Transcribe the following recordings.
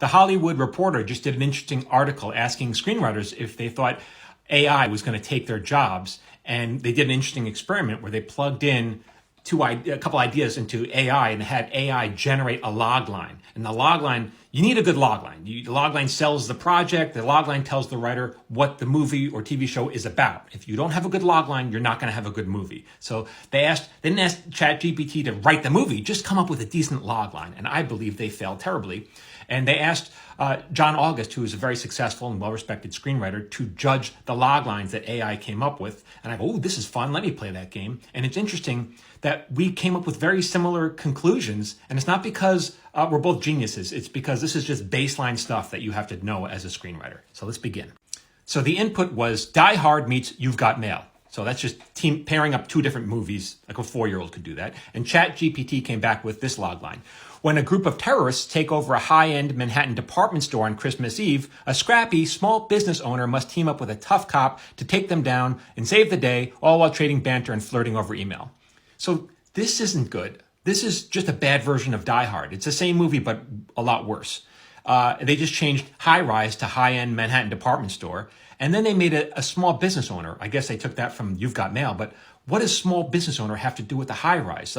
The Hollywood Reporter just did an interesting article asking screenwriters if they thought AI was going to take their jobs. And they did an interesting experiment where they plugged in a couple ideas into AI and had AI generate a log line. And the log line, you need a good log line. The log line sells the project. The log line tells the writer what the movie or TV show is about. If you don't have a good log line, you're not going to have a good movie. So they didn't ask ChatGPT to write the movie, just come up with a decent log line. And I believe they failed terribly. And they asked John August, who is a very successful and well-respected screenwriter, to judge the log lines that AI came up with. And I go, oh, this is fun. Let me play that game. And it's interesting that we came up with very similar conclusions. And it's not because we're both geniuses. It's because this is just baseline stuff that you have to know as a screenwriter. So let's begin. So the input was Die Hard meets You've Got Mail. So that's just pairing up two different movies, like a 4-year-old could do that. And ChatGPT came back with this logline. When a group of terrorists take over a high-end Manhattan department store on Christmas Eve, a scrappy small business owner must team up with a tough cop to take them down and save the day, all while trading banter and flirting over email. So this isn't good. This is just a bad version of Die Hard. It's the same movie, but a lot worse. They just changed high-rise to high-end Manhattan department store. And then they made a small business owner. I guess they took that from You've Got Mail. But what does small business owner have to do with the high-rise?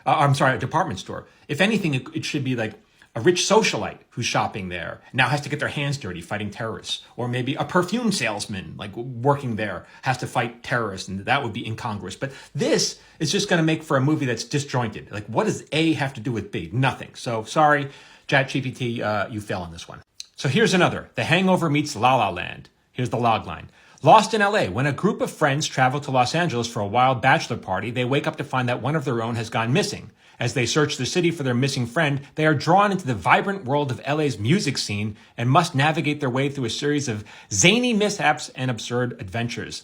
A department store. If anything, it should be like a rich socialite who's shopping there now has to get their hands dirty fighting terrorists. Or maybe a perfume salesman, like working there, has to fight terrorists. And that would be incongruous. But this is just going to make for a movie that's disjointed. Like, what does A have to do with B? Nothing. So sorry, ChatGPT, you fell on this one. So here's another. The Hangover meets La La Land. Here's the log line. Lost in LA. When a group of friends travel to Los Angeles for a wild bachelor party, they wake up to find that one of their own has gone missing. As they search the city for their missing friend, they are drawn into the vibrant world of LA's music scene and must navigate their way through a series of zany mishaps and absurd adventures.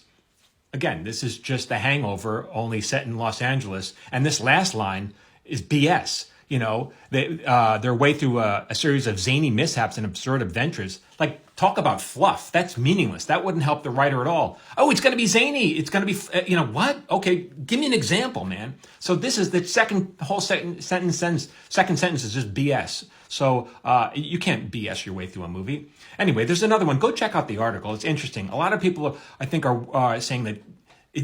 Again, this is just The Hangover, only set in Los Angeles. And this last line is BS. You know, their way through a series of zany mishaps and absurd adventures. Like, talk about fluff. That's meaningless. That wouldn't help the writer at all. Oh, it's going to be zany. It's going to be, what? Okay, give me an example, man. So this is the second sentence is just BS. So you can't BS your way through a movie. Anyway, there's another one. Go check out the article. It's interesting. A lot of people, I think, are saying that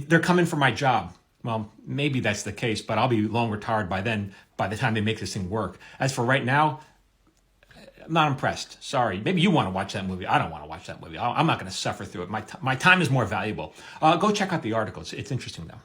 they're coming for my job. Well, maybe that's the case, but I'll be long retired by then, by the time they make this thing work. As for right now, I'm not impressed. Sorry. Maybe you want to watch that movie. I don't want to watch that movie. I'm not going to suffer through it. My time is more valuable. Go check out the article. It's interesting, though.